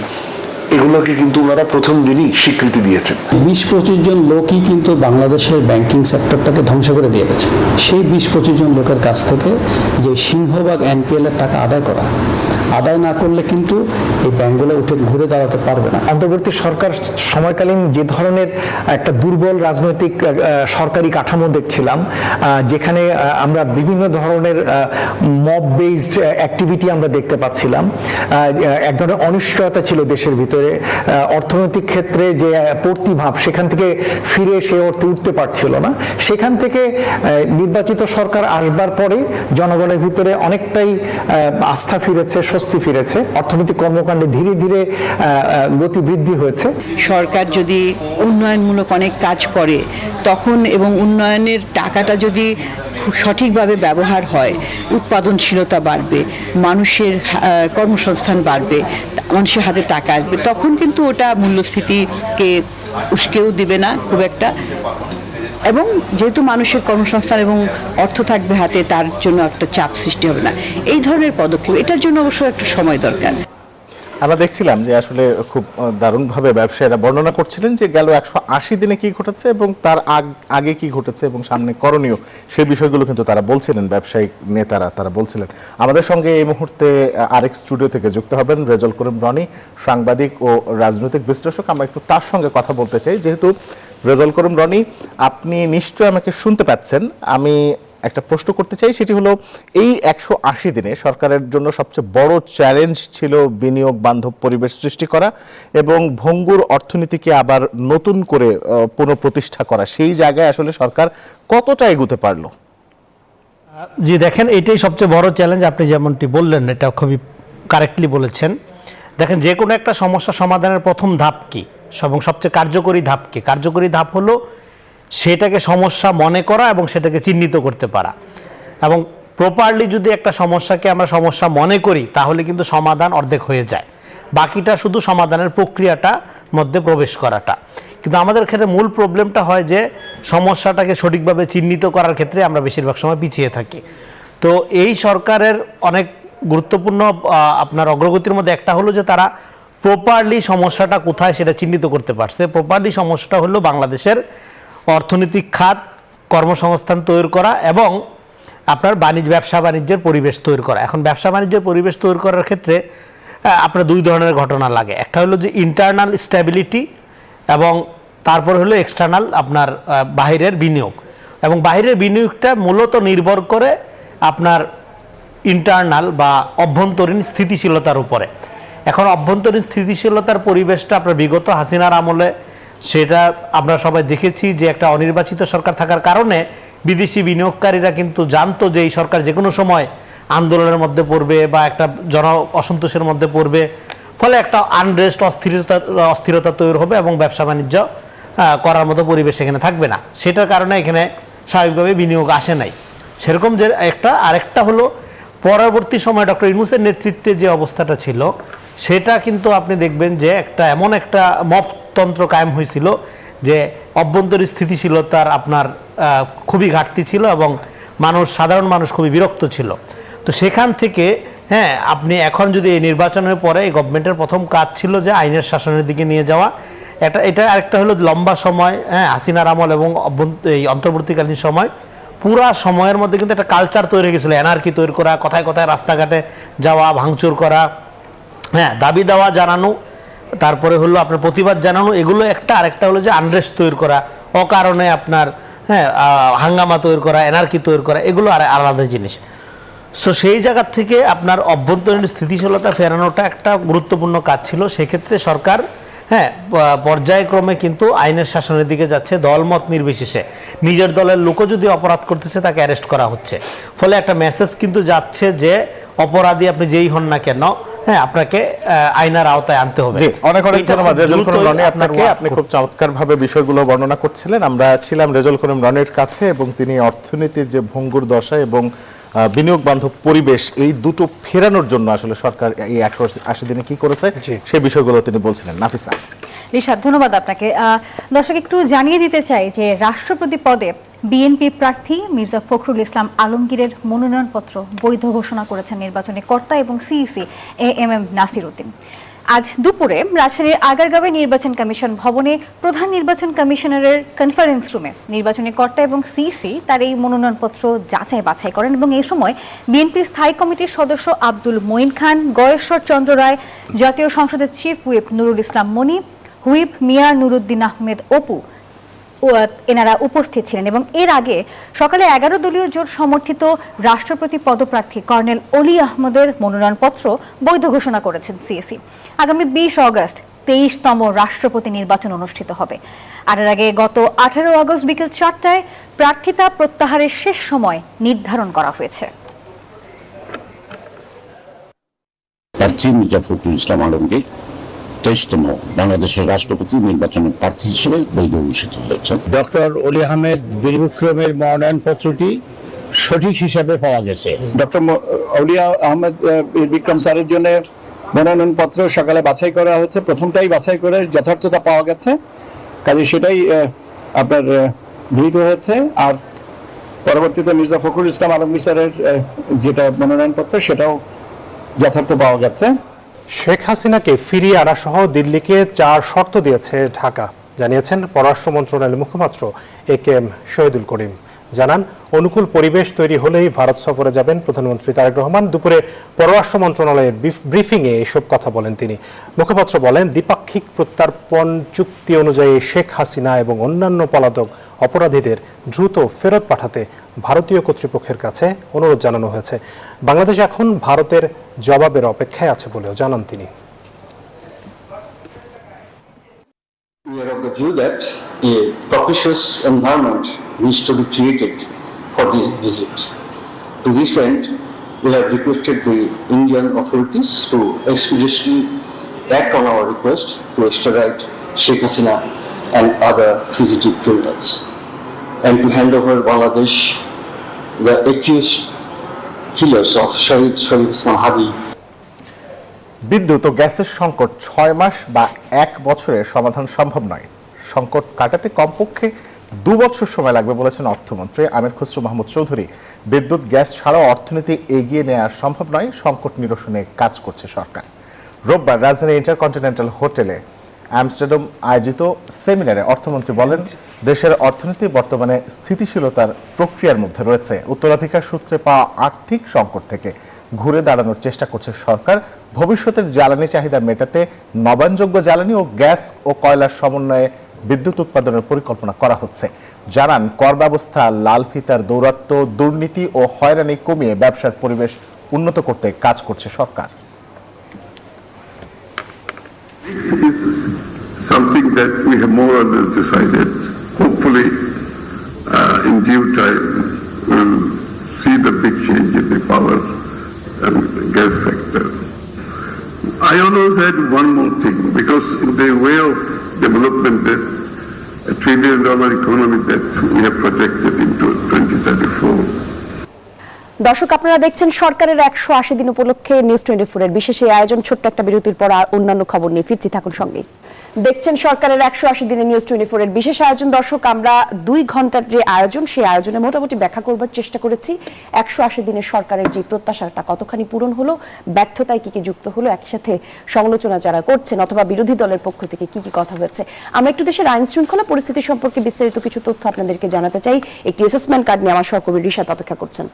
N: এগুলোকে কিন্তু ওনারা প্রথম দিনই স্বীকৃতি দিয়েছেন।
O: 20-25 জন লোকই কিন্তু বাংলাদেশের ব্যাংকিং সেক্টরটাকে ধ্বংস করে দিয়ে গেছে। সেই 20-25 জন লোকের কাছ থেকে যে সিংহভাগ এনপিএল এর টাকা আদায় না করলে কিন্তু এই ব্যাংকগুলো উঠে ঘুরে দাঁড়াতে পারবে না।
P: অন্তর্বর্তী সরকার সময়কালীন যে ধরনের একটা দুর্বল রাজনৈতিক সরকারি কাঠামো দেখছিলাম, যেখানে আমরা বিভিন্ন ধরনের মব বেসড অ্যাক্টিভিটি আমরা দেখতে পাচ্ছিলাম, এক ধরনের অনিশ্চয়তা ছিল দেশের ভিতরে, অর্থনৈতিক ক্ষেত্রে যে প্রতিভাব সেখান থেকে ফিরে সে অর্থে উঠতে পারছিল না। সেখান থেকে নির্বাচিত সরকার আসবার পরে জনগণের ভিতরে অনেকটাই আস্থা ফিরেছে, স্বস্তি ফিরেছে, অর্থনৈতিক কর্মকাণ্ডে ধীরে ধীরে গতি বৃদ্ধি হয়েছে।
Q: সরকার যদি উন্নয়নমূলক অনেক কাজ করে তখন এবং উন্নয়নের টাকাটা যদি খুব সঠিকভাবে ব্যবহার হয়, উৎপাদনশীলতা বাড়বে, মানুষের কর্মসংস্থান বাড়বে, মানুষের হাতে টাকা আসবে, তখন কিন্তু ওটা মূল্যস্ফীতিকে উস্কেও দিবে না খুব একটা। এবং যেহেতু মানুষের কর্মসংস্থান এবং অর্থ থাকবে হাতে, তার জন্য একটা চাপ সৃষ্টি হবে না। এই ধরনের পদক্ষেপ, এটার জন্য অবশ্য একটু সময় দরকার।
L: আমরা দেখছিলাম যে আসলে খুব দারুণভাবে ব্যবসায়ীরা বর্ণনা করছিলেন যে গেল 180 দিনে কি ঘটেছে এবং তার আগে কি ঘটেছে এবং সামনে করণীয়, সেই বিষয়গুলো কিন্তু তারা বলছিলেন, ব্যবসায়িক নেতারা তারা বলছিলেন। আমাদের সঙ্গে এই মুহূর্তে আরেক স্টুডিও থেকে যুক্ত হবেন রেজাউল করিম রনি, সাংবাদিক ও রাজনৈতিক বিশ্লেষক। আমরা একটু তার সঙ্গে কথা বলতে চাই। যেহেতু রেজাউল করিম রনি, আপনি নিশ্চয়ই আমাকে শুনতে পাচ্ছেন। আমি একটা প্রশ্ন করতে চাই, সেটি হলো এই 180 দিনে সরকারের জন্য সবচেয়ে বড় চ্যালেঞ্জ ছিল বিনিয়োগ বান্ধব পরিবেশ সৃষ্টি করা এবং ভঙ্গুর অর্থনীতিকে আবার নতুন করে পুনঃপ্রতিষ্ঠা করা। সেই জায়গায় আসলে সরকার কতটা এগোতে পারলো?
R: জি দেখেন, এটাই সবচেয়ে বড় চ্যালেঞ্জ। আপনি যেমনটি বললেন, এটা খুবই কারেক্টলি বলেছেন। দেখেন, যে কোনো একটা সমস্যা সমাধানের প্রথম ধাপ কি এবং সবচেয়ে কার্যকরী ধাপ কি? কার্যকরী ধাপ হলো সেটাকে সমস্যা মনে করা এবং সেটাকে চিহ্নিত করতে পারা। এবং প্রপারলি যদি একটা সমস্যাকে আমরা সমস্যা মনে করি তাহলে কিন্তু সমাধান অর্ধেক হয়ে যায়, বাকিটা শুধু সমাধানের প্রক্রিয়াটা মধ্যে প্রবেশ করাটা। কিন্তু আমাদের ক্ষেত্রে মূল প্রবলেমটা হয় যে সমস্যাটাকে সঠিকভাবে চিহ্নিত করার ক্ষেত্রে আমরা বেশিরভাগ সময় পিছিয়ে থাকি। তো এই সরকারের অনেক গুরুত্বপূর্ণ আপনার অগ্রগতির মধ্যে একটা হলো যে তারা প্রপারলি সমস্যাটা কোথায় সেটা চিহ্নিত করতে পারছে। প্রপারলি সমস্যাটা হলো বাংলাদেশের অর্থনৈতিক খাত, কর্মসংস্থান তৈরি করা এবং আপনার ব্যবসা বাণিজ্যের পরিবেশ তৈরি করা। এখন ব্যবসা বাণিজ্যের পরিবেশ তৈরি করার ক্ষেত্রে আপনার দুই ধরনের ঘটনা লাগে। একটা হলো যে ইন্টারনাল স্ট্যাবিলিটি এবং তারপর হলো এক্সটার্নাল আপনার বাহিরের বিনিয়োগ। এবং বাহিরের বিনিয়োগটা মূলত নির্ভর করে আপনার ইন্টারনাল বা অভ্যন্তরীণ স্থিতিশীলতার উপরে। এখন অভ্যন্তরীণ স্থিতিশীলতার পরিবেশটা আপনার বিগত হাসিনার আমলে সেটা আমরা সবাই দেখেছি যে একটা অনির্বাচিত সরকার থাকার কারণে বিদেশি বিনিয়োগকারীরা কিন্তু জানতো যে এই সরকার যে কোনো সময় আন্দোলনের মধ্যে পড়বে বা একটা অসন্তোষের মধ্যে পড়বে, ফলে একটা আনরেস্ট অস্থিরতা তৈরি হবে এবং ব্যবসা বাণিজ্য করার মতো পরিবেশ এখানে থাকবে না। সেটার কারণে এখানে স্বাভাবিকভাবে বিনিয়োগ আসে নাই। সেরকম যে আরেকটা হলো পরবর্তী সময় ডক্টর ইউনূসের নেতৃত্বে যে অবস্থাটা ছিল সেটা কিন্তু আপনি দেখবেন যে এমন একটা মপতন্ত্র কায়েম হয়েছিল যে অভ্যন্তরীণ স্থিতিশীলতার আপনার খুবই ঘাটতি ছিল এবং সাধারণ মানুষ খুবই বিরক্ত ছিল। তো সেখান থেকে আপনি এখন যদি এই নির্বাচনের পরে এই গভর্নমেন্টের প্রথম কাজ ছিল যে আইনের শাসনের দিকে নিয়ে যাওয়া। এটা আরেকটা হলো লম্বা সময় হাসিনার আমল এবং এই অন্তর্বর্তীকালীন সময় পুরা সময়ের মধ্যে কিন্তু একটা কালচার তৈরি হয়ে গেছিল, এনার্কি তৈরি করা, কথায় কথায় রাস্তাঘাটে যাওয়া, ভাঙচুর করা, দাবি দেওয়া জানানো, তারপরে হলো আপনার প্রতিবাদ জানানো, এগুলো একটা। আরেকটা হলো যে আনরেস্ট তৈরি করা, অকারণে আপনার হাঙ্গামা তৈরি করা, এনার্কি তৈরি করা, এগুলো আলাদা জিনিস। সো সেই জায়গা থেকে আপনার অভ্যন্তরীণ স্থিতিশীলতা ফেরানোটা একটা গুরুত্বপূর্ণ কাজ ছিল। সেক্ষেত্রে সরকার পর্যায়ক্রমে কিন্তু আইনের শাসনের দিকে যাচ্ছে, দলমত নির্বিশেষে। নিজের দলের লোকও যদি অপরাধ করতেছে তাকে অ্যারেস্ট করা হচ্ছে, ফলে একটা মেসেজ কিন্তু যাচ্ছে যে অপরাধী আপনি যেই হন না কেন আপনাকে আইনের আওতায় আনতে হবে।
L: অনেক অনেক ধন্যবাদ রেজাউল করিম রনি আপনাকে। আপনি খুব চমৎকারভাবে বিষয়গুলো বর্ণনা করছিলেন। আমরা ছিলাম রেজাউল করিম রনির কাছে এবং তিনি অর্থনীতির যে ভঙ্গুর দশা এবং বিনিয়োগ বান্ধব পরিবেশ, এই দুটো ফেরানোর জন্য আসলে সরকার এই 180 দিনে কি করেছে সেই বিষয়গুলো তিনি বলছিলেন। নাফিসা।
K: রিশাদ, ধন্যবাদ আপনাকে। দর্শক, একটু জানিয়ে দিতে চাই যে রাষ্ট্রপতি পদে বিএনপি প্রার্থী মির্জা ফখরুল ইসলাম আলমগীরের মনোনয়নপত্র বৈধ ঘোষণা করেছেন নির্বাচনী কর্তা এবং সিইসি এএমএম নাসির উদ্দিন। আজ দুপুরে রাজধানীর আগারগাঁওয়ে নির্বাচন কমিশন ভবনে প্রধান নির্বাচন কমিশনারের কনফারেন্স রুমে নির্বাচনী কর্তা এবং সিসি তার এই মনোনয়নপত্র যাচাই বাছাই করেন এবং এই সময় বিএনপির স্থায়ী কমিটির সদস্য আব্দুল মঈন খান, গয়েশ্বর চন্দ্র রায়, জাতীয় সংসদের চিফ হুইপ নুরুল ইসলাম মনি, হুইপ মিয়া নুরুদ্দিন আহমেদ অপু এনারা উপস্থিত ছিলেন এবং এর আগে সকালে 11 দলীয় জোট সমর্থিত রাষ্ট্রপতি পদপ্রার্থী কর্নেল অলি আহমদের মনোনয়নপত্র বৈধ ঘোষণা করেছেন সিএসি। আগামী 20 অগস্ট 23তম রাষ্ট্রপতি নির্বাচন অনুষ্ঠিত হবে। আর এর আগে গত 18 আগস্ট বিকেল 4টায় প্রার্থিতা প্রত্যাহারের শেষ সময় নির্ধারণ করা হয়েছে।
S: প্রার্থী মির্জা ফখরুল ইসলাম আলমগীর 23তম বাংলাদেশের রাষ্ট্রপতি নির্বাচনের প্রার্থী হিসেবে বৈধ ঘোষিত হয়েছে।
T: ডক্টর অলি আহমেদ বীর বিক্রমের মনোনয়নপত্রটি সঠিক হিসাবে পাওয়া গেছে।
U: ডক্টর অলি আহমেদ বীর বিক্রম স্যারের জন্য মনোনয়নপত্র সকালে বাছাই করা হচ্ছে, প্রথমটাই বাছাই করে যথার্থতা পাওয়া গেছে, কাজে সেটাই আপনার গৃহীত হয়েছে। আর পরবর্তীতে মির্জা ফখরুল ইসলাম আলমগীর স্যারের যেটা মনোনয়নপত্র সেটাও যথার্থ পাওয়া গেছে।
J: শেখ হাসিনাকে ফিরিয়ে আনা সহ দিল্লিকে 4 শর্ত দিয়েছে ঢাকা, জানিয়েছেন পররাষ্ট্র মন্ত্রণালয়ের মুখপাত্র একেএম শহীদুল করিম। জানান, অনুকূল পরিবেশ তৈরি হলেই ভারত সফরে যাবেন প্রধানমন্ত্রী তারেক রহমান। দুপুরে পররাষ্ট্র মন্ত্রণালয়ের ব্রিফিংয়ে এসব কথা বলেন তিনি। মুখপাত্র বলেন, দ্বিপাক্ষিক প্রত্যর্পণ চুক্তি অনুযায়ী শেখ হাসিনা এবং অন্যান্য পলাতক অপরাধীদের দ্রুত ফেরত পাঠাতে ভারতীয় কর্তৃপক্ষের কাছে অনুরোধ জানানো হয়েছে। বাংলাদেশ এখন ভারতের জবাবের অপেক্ষায় আছে বলেও জানান তিনি।
V: We are of the view that a propitious environment needs to be created for this visit. To this end, we have requested the Indian authorities to expeditiously act on our request to extradite Sheikh Hasina and other fugitive criminals, and to hand over Bangladesh the accused killers of Shahid Usman Hadi.
L: বিদ্যুৎ ও গ্যাসের সংকট 6 মাস বা 1 বছরের সমাধান সম্ভব নয়। সংকট কাটাতে কমপক্ষে 2 বছর সময় লাগবে বলেছেন অর্থমন্ত্রী আমির খসরু মাহমুদ চৌধুরী। বিদ্যুৎ গ্যাস ছাড়াও অর্থনীতি এগিয়ে নেওয়া সম্ভব নয়, সংকট নিরসনে কাজ করছে সরকার। রোববার রাজধানী ইন্টারকন্টিনেন্টাল হোটেলে আমস্টারডাম আয়োজিত সেমিনারে অর্থমন্ত্রী বলেন, দেশের অর্থনীতি বর্তমানে স্থিতিশীলতার প্রক্রিয়ার মধ্যে রয়েছে। উত্তরাধিকার সূত্রে পাওয়া আর্থিক সংকট থেকে ঘুরে দাঁড়ানোর চেষ্টা করছে সরকার। ভবিষ্যতের জ্বালানি চাহিদা মেটাতে নবায়নযোগ্য জ্বালানি ও গ্যাস ও কয়লার সমন্বয়ে বিদ্যুৎ উৎপাদনের পরিকল্পনা করা হচ্ছে। জানান, কর ব্যবস্থা, লাল ফিতার দৌরাত্ম্য, দুর্নীতি ও হয়রানি কমিয়ে ব্যবসার পরিবেশ উন্নত করতে কাজ করছে সরকার।
W: This is something that we have more or less decided. Hopefully, in due time, we'll see the big change in the power and gas sector. I always add one more thing, because in the way of development that $1 trillion economy that we have projected into 2034.
I: দর্শক, আপনারা দেখছেন সরকারের 180 দিন উপলক্ষে news 24 এর বিশেষ এই আয়োজন। ছোট্ট একটা বিরতির পর আর অন্যান্য খবর নিয়ে ফিরছি, থাকুন সঙ্গে। দেখছেন সরকারের 180 দিনে নিউজ 24 এর বিশেষ আয়োজন। দর্শক, আমরা 2 ঘন্টার যে আয়োজন, সেই আয়োজনে মোটামুটি ব্যাখ্যা করবার চেষ্টা করেছি 180 দিনের সরকারের যে প্রত্যাশাটা কতখানি পূরণ হলো, ব্যর্থতায় কি কি যুক্ত হলো, একই সাথে সমালোচনা যারা করছেন অথবা বিরোধী দলের পক্ষ থেকে কি কি কথা হয়েছে। আমরা একটু দেশের আইন শৃঙ্খলা পরিস্থিতি সম্পর্কে বিস্তারিত কিছু তথ্য আপনাদেরকে জানাতে চাই। একটি অ্যাসেসমেন্ট কার্ড নিয়ে আমার সহকর্মী রিশাদ অপেক্ষা করছেন।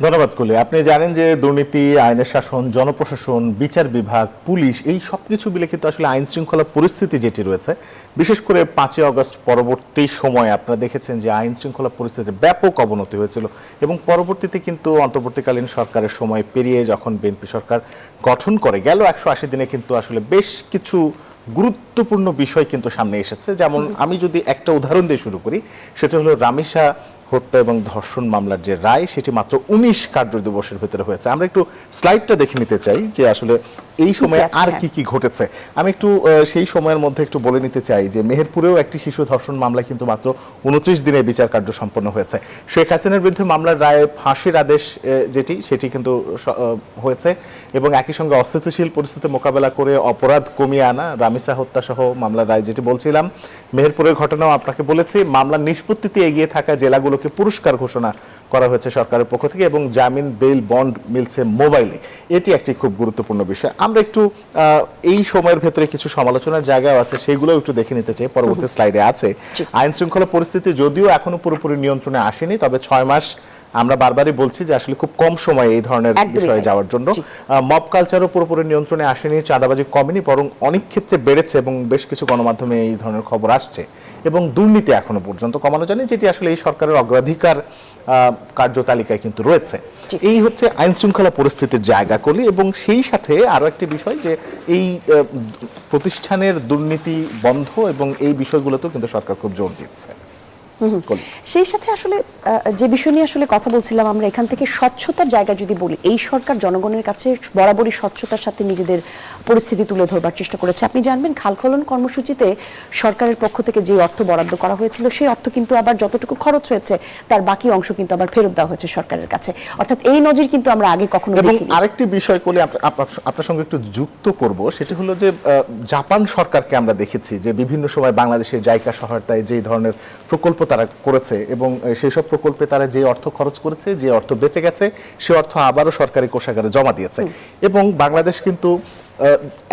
L: ধন্যবাদ কুলি। আপনি জানেন যে দুর্নীতি, আইনের শাসন, জনপ্রশাসন, বিচার বিভাগ, পুলিশ, এই সব কিছু মিলে কিন্তু আসলে আইন শৃঙ্খলা পরিস্থিতি যেটি রয়েছে, বিশেষ করে 5 আগস্ট পরবর্তী সময়ে আপনারা দেখেছেন যে আইন শৃঙ্খলা পরিস্থিতির ব্যাপক অবনতি হয়েছিল এবং পরবর্তীতে কিন্তু অন্তর্বর্তীকালীন সরকারের সময় পেরিয়ে যখন বিএনপি সরকার গঠন করে গেল 180 দিনে কিন্তু আসলে বেশ কিছু গুরুত্বপূর্ণ বিষয় কিন্তু সামনে এসেছে। যেমন আমি যদি একটা উদাহরণ দিয়ে শুরু করি, সেটা হলো রামিসা হত্যা এবং ধর্ষণ মামলার যে রায়, সেটি মাত্র 19 কার্য দিবসের ভিতরে হয়েছে। আমরা একটু স্লাইডটা দেখে নিতে চাই যে আসলে এই সময়ে আর কি কি ঘটেছে। আমি একটু সেই সময়ের মধ্যে একটু বলে নিতে চাই যে মেহেরপুরেও একটি শিশু ধর্ষণ মামলা কিন্তু মাত্র 29 দিনে বিচার কার্য সম্পন্ন হয়েছে। শেখ হাসিনার বিরুদ্ধে মামলার রায়ে ফাঁসির আদেশ সেটি কিন্তু হয়েছে এবং একই সঙ্গে অস্থিতিশীল পরিস্থিতি মোকাবেলা করে অপরাধ কমিয়ে আনা, রামিসা হত্যা সহ মামলার রায় যেটি বলছিলাম। মেহেরপুরের ঘটনাও আপনাকে বলেছি, মামলার নিষ্পত্তিতে এগিয়ে থাকা জেলাগুলোকে পুরস্কার ঘোষণা করা হয়েছে সরকারের পক্ষ থেকে এবং জামিন, বেল, বন্ড মিলছে মোবাইলে। এটি একটি খুব গুরুত্বপূর্ণ বিষয়। আমরা একটু এই সময়ের ভেতরে কিছু সমালোচনার জায়গাও আছে, সেগুলো একটু দেখে নিতে চাই, পরবর্তী স্লাইডে আছে। আইন শৃঙ্খলা পরিস্থিতি যদিও এখনো পুরোপুরি নিয়ন্ত্রণে আসেনি, তবে 6 মাস আমরা বারবারই বলছি যে আসলে খুব কম সময় এই ধরনের বিষয়ে যাওয়ার জন্য। মব কালচারও পুরোপুরি নিয়ন্ত্রণে আসেনি, চাঁদাবাজি কমেনি, বরং অনেক ক্ষেত্রে বেড়েছে এবং বেশ কিছু গণমাধ্যমে এই ধরনের খবর আসছে। এবং দুর্নীতি এখনো পর্যন্ত কমানো যায়নি, যেটি আসলে এই সরকারের অগ্রাধিকার কার্যতালিকায় কিন্তু রয়েছে। এই হচ্ছে আইন শৃঙ্খলা পরিস্থিতির জায়গা কলি। এবং সেই সাথে আরো একটি বিষয় যে এই প্রতিষ্ঠানের দুর্নীতি বন্ধ এবং এই বিষয়গুলোতেও কিন্তু সরকার খুব জোর দিচ্ছে।
I: সেই সাথে আসলে যে বিষয় নিয়ে আসলে কথা বলছিলাম আমরা, এখান থেকে স্বচ্ছতার জায়গা যদি বলি, এই সরকার জনগণের কাছে বরাবরই স্বচ্ছতার সাথে নিজেদের পরিস্থিতি তুলে ধরবার চেষ্টা করেছে। আপনি জানবেন খাল খনন কর্মসূচিতে সরকারের পক্ষ থেকে যে অর্থ বরাদ্দ করা হয়েছিল, সেই অর্থ কিন্তু আবার যতটুকু খরচ হয়েছে তার বাকি অংশ কিন্তু আবার ফেরত দেওয়া হয়েছে সরকারের কাছে। অর্থাৎ এই নজির কিন্তু আমরা আগে কখনো দেখিনি।
L: আরেকটি বিষয় করলে আপনার সঙ্গে একটু যুক্ত করব, সেটি হলো যে জাপান সরকারকে আমরা দেখেছি যে বিভিন্ন সময় বাংলাদেশের জাইকা সহায়তায় যে ধরনের প্রকল্প তারা করেছে এবং সেই সব প্রকল্পে তারা যে অর্থ খরচ করেছে, যে অর্থ বেঁচে গেছে, সে অর্থ আবারও সরকারি কোষাগারে জমা দিয়েছে। এবং বাংলাদেশ কিন্তু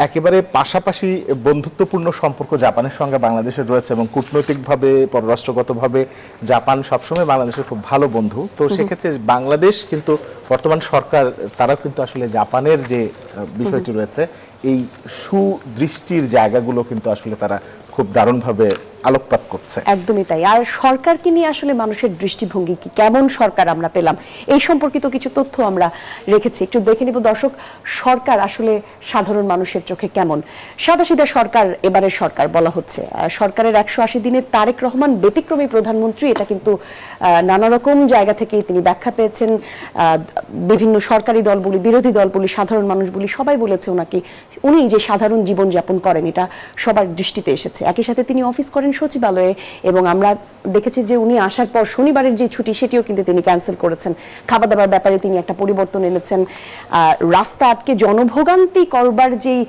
L: একেবারে পাশাপাশি বন্ধুত্বপূর্ণ সম্পর্ক জাপানের সঙ্গে বাংলাদেশের রয়েছে এবং কূটনৈতিকভাবে পররাষ্ট্রগতভাবে জাপান সবসময় বাংলাদেশের খুব ভালো বন্ধু। তো সেক্ষেত্রে বাংলাদেশ কিন্তু বর্তমান সরকার তারাও কিন্তু আসলে জাপানের যে বিষয়টি রয়েছে, এই সুদৃষ্টির জায়গাগুলো কিন্তু আসলে তারা খুব দারুণভাবে আলোকপাত করছে।
I: একদমই তাই। আর সরকারকে নিয়ে আসলে মানুষের দৃষ্টিভঙ্গি কি, কেমন সরকার আমরা পেলাম, এই সম্পর্কিত কিছু তথ্য আমরা রেখেছি, একটু দেখে নিব দর্শক। সরকার আসলে সাধারণ মানুষের চোখে কেমন? সাদাসিধা সরকার এবারের সরকার বলা হচ্ছে। সরকারের 180 দিনে তারেক রহমান ব্যতিক্রমী প্রধানমন্ত্রী, এটা কিন্তু নানা রকম জায়গা থেকে তিনি ব্যাখ্যা পেয়েছেন। বিভিন্ন সরকারি দল বলি, বিরোধী দল বলি, সাধারণ মানুষ বলি, সবাই বলেছে ওনাকে উনি যে সাধারণ জীবনযাপন করেন এটা সবার দৃষ্টিতে এসেছে। একই সাথে তিনি অফিস করেন সচিবালয়ে এবং আমরা দেখেছি যে উনি আসার পর শনিবারের যে ছুটি সেটিও কিন্তু তিনি ক্যান্সেল করেছেন। খাবার দাবার ব্যাপারে তিনি একটা পরিবর্তন এনেছেন। রাস্তা আটকে জনভোগান্তি করবার যেই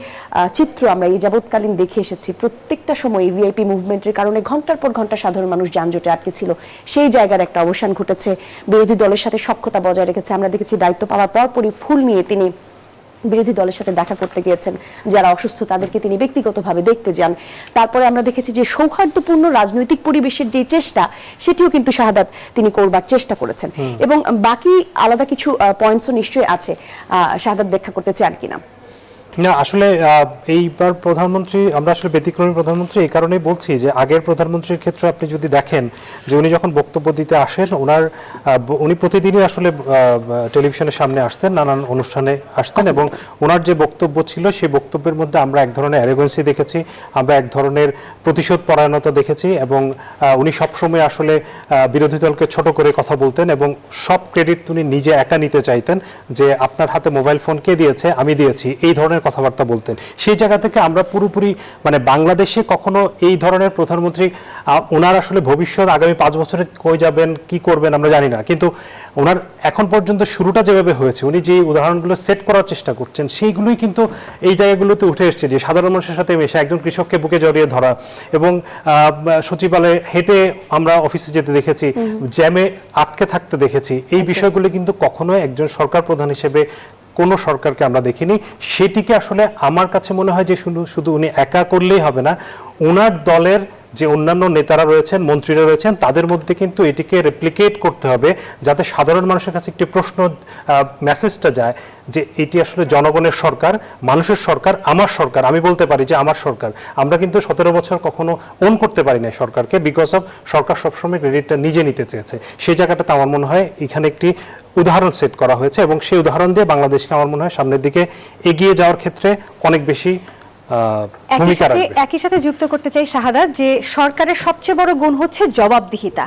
I: চিত্র আমরা এই যাবৎকালীন দেখে এসেছি, প্রত্যেকটা সময় ভিআইপি মুভমেন্টের কারণে ঘন্টার পর ঘন্টা সাধারণ মানুষ যানজটে আটকে ছিল, সেই জায়গার একটা অবসান ঘটেছে। বিরোধী দলের সাথে সখ্যতা বজায় রেখেছে। আমরা দেখেছি দায়িত্ব পাওয়ার পরপরই ফুল নিয়ে তিনি বিরোধী দলের সাথে দেখা করতে গিয়েছেন, যারা অসুস্থ তাদেরকে তিনি ব্যক্তিগতভাবে দেখতে যান। তারপরে আমরা দেখেছি যে সৌহার্দ্যপূর্ণ রাজনৈতিক পরিবেশের যে চেষ্টা, সেটিও কিন্তু শাহাদাত তিনি করবার চেষ্টা করেছেন। এবং বাকি আলাদা কিছু পয়েন্টসও নিশ্চয়ই আছে, শাহাদাত ব্যাখ্যা করতে চান কিনা?
J: না, আসলে এইবার প্রধানমন্ত্রী, আমরা আসলে ব্যতিক্রমী প্রধানমন্ত্রী এই কারণেই বলছি যে আগের প্রধানমন্ত্রীর ক্ষেত্রে আপনি যদি দেখেন যে উনি যখন বক্তব্য দিতে আসেন, উনি প্রতিদিনই আসলে টেলিভিশনের সামনে আসতেন, নানান অনুষ্ঠানে আসতেন এবং ওনার যে বক্তব্য ছিল সেই বক্তব্যের মধ্যে আমরা এক ধরনের অ্যারোগেন্সি দেখেছি, আমরা এক ধরনের প্রতিশোধ পরায়ণতা দেখেছি এবং উনি সবসময় আসলে বিরোধী দলকে ছোট করে কথা বলতেন এবং সব ক্রেডিট উনি নিজে একা নিতে চাইতেন, যে আপনার হাতে মোবাইল ফোন কে দিয়েছে, আমি দিয়েছি, এই ধরনের কথাবার্তা বলতেন। সেই জায়গা থেকে আমরা পুরোপুরি মানে বাংলাদেশে কখনো এই ধরনের প্রধানমন্ত্রী, ওনার আসলে ভবিষ্যৎ আগামী 5 বছরে কই যাবেন, কি করবেন আমরা জানি না, কিন্তু ওনার এখন পর্যন্ত শুরুটা যেভাবে হয়েছে, উনি যে উদাহরণগুলো সেট করার চেষ্টা করছেন সেইগুলোই কিন্তু এই জায়গাগুলোতে উঠে এসছে, যে সাধারণ মানুষের সাথে মেশে একজন কৃষককে বুকে জড়িয়ে ধরা এবং সচিবালয়ে হেঁটে আমরা অফিসে যেতে দেখেছি, জ্যামে আটকে থাকতে দেখেছি। এই বিষয়গুলো কিন্তু কখনোই একজন সরকার প্রধান হিসেবে কোনো সরকারকে আমরা দেখিনি। সেটিকে আসলে আমার কাছে মনে হয় যে শুধু উনি একা করলেই হবে না, ওনার দলের যে অন্যান্য নেতারা রয়েছেন, মন্ত্রীরা রয়েছেন, তাদের মধ্যে কিন্তু এটিকে রেপ্লিকেট করতে হবে, যাতে সাধারণ মানুষের কাছে একটি প্রশ্ন মেসেজটা যায় যে এটি আসলে জনগণের সরকার, মানুষের সরকার, আমার সরকার। আমি বলতে পারি যে আমার সরকার। আমরা কিন্তু 17 বছর কখনো ওন করতে পারি না সরকারকে, বিকজ অফ সরকার সবসময় ক্রেডিটটা নিজে নিতে চেয়েছে। সেই জায়গাটাতে আমার মনে হয় এখানে একটি উদাহরণ সেট করা হয়েছে এবং সেই উদাহরণ দিয়ে বাংলাদেশকে আমার মনে হয় সামনের দিকে এগিয়ে যাওয়ার ক্ষেত্রে অনেক বেশি
K: একই সাথে যুক্ত করতে চাই শাহাদাত, যে সরকারের সবচেয়ে বড় গুণ হচ্ছে জবাবদিহিতা।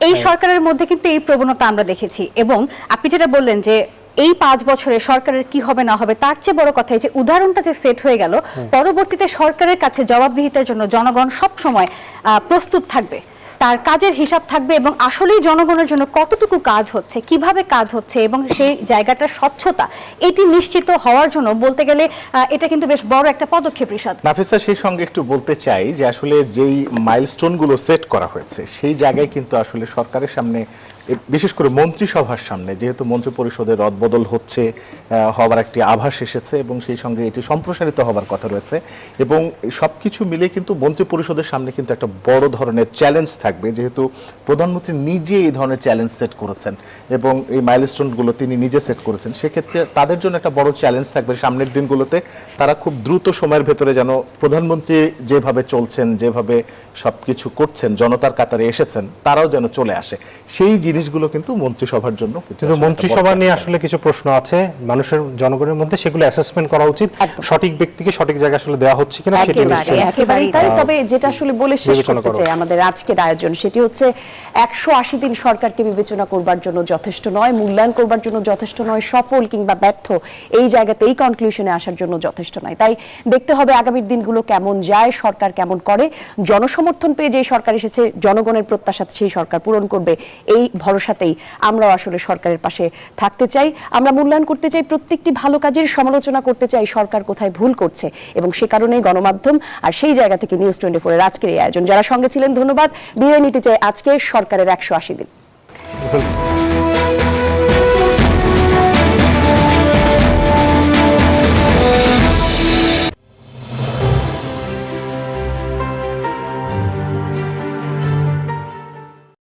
K: এই সরকারের মধ্যে কিন্তু এই প্রবণতা আমরা দেখেছি এবং আপনি যেটা বললেন যে এই 5 বছরে সরকারের কি হবে না হবে, তার চেয়ে বড় কথা এই যে উদাহরণটা যে সেট হয়ে গেল, পরবর্তীতে সরকারের কাছে জবাবদিহিতার জন্য জনগণ সব সময় প্রস্তুত থাকবে, তার কাজের হিসাব থাকবে এবং আসলেই জনগণের জন্য কতটুকু কাজ হচ্ছে, কিভাবে কাজ হচ্ছে এবং সেই জায়গাটার স্বচ্ছতা এটি নিশ্চিত হওয়ার জন্য বলতে গেলে এটা কিন্তু বেশ বড় একটা পদক্ষেপ। রিশাদ,
L: নাফিসা, সেই সঙ্গে একটু বলতে চাই যে আসলে যেই মাইলস্টোনগুলো সেট করা হয়েছে সেই জায়গায় কিন্তু আসলে সরকারের সামনে বিশেষ করে মন্ত্রিসভার সামনে, যেহেতু মন্ত্রিপরিষদের রদবদল হচ্ছে, হওয়ার একটি আভাস এসেছে এবং সেই সঙ্গে এটি সম্প্রসারিত হবার কথা রয়েছে, এবং সবকিছু মিলে কিন্তু মন্ত্রিপরিষদের সামনে কিন্তু একটা বড় ধরনের চ্যালেঞ্জ থাকবে, যেহেতু প্রধানমন্ত্রী নিজে এই ধরনের চ্যালেঞ্জ সেট করেছেন এবং এই মাইলস্টোনগুলো তিনি নিজে সেট করেছেন। সেক্ষেত্রে তাদের জন্য একটা বড় চ্যালেঞ্জ থাকবে সামনের দিনগুলোতে, তারা খুব দ্রুত সময়ের ভেতরে যেন প্রধানমন্ত্রী যেভাবে চলছেন, যেভাবে সবকিছু করছেন, জনতার কাতারে এসেছেন, তারাও যেন চলে আসে। সেই জিনিসগুলো কিন্তু মন্ত্রিসভার জন্য,
J: কিন্তু মন্ত্রিসভা নিয়ে আসলে কিছু প্রশ্ন আছে মানুষের, জনগণের মধ্যে, সেগুলো অ্যাসেসমেন্ট করা উচিত, সঠিক ব্যক্তিকে সঠিক জায়গায় আসলে দেওয়া হচ্ছে কিনা সেটা
I: একেবারেই তাই। তবে যেটা আসলে বলে শেষ করতে চাই আমাদের আজকের আয়োজন, সেটি হচ্ছে 180 দিন সরকারকে বিবেচনা করবার জন্য যথেষ্ট নয়, মূল্যায়ন করবার জন্য যথেষ্ট নয়, সফল কিংবা ব্যর্থ এই জায়গাতে এই কনক্লুশনে আসার জন্য যথেষ্ট নয়। তাই দেখতে হবে আগামীর দিনগুলো কেমন যায়, সরকার কেমন করে। জনসমর্থন পেয়ে যে সরকার এসেছে, জনগণের প্রত্যাশা সেই সরকার পূরণ করবে, এই ভরসাতেই আমরাও আসলে সরকারের পাশে থাকতে চাই। আমরা মূল্যায়ন করতে চাই প্রত্যেকটি ভালো কাজের, সমালোচনা করতে চাই সরকার কোথায় ভুল করছে, এবং সে কারণে গণমাধ্যম আর সেই জায়গা থেকে নিউজ 24 এর আজকের এই আয়োজন। যারা সঙ্গে ছিলেন ধন্যবাদ। বিদায় নিতে চাই আজকে সরকারের 180 দিন।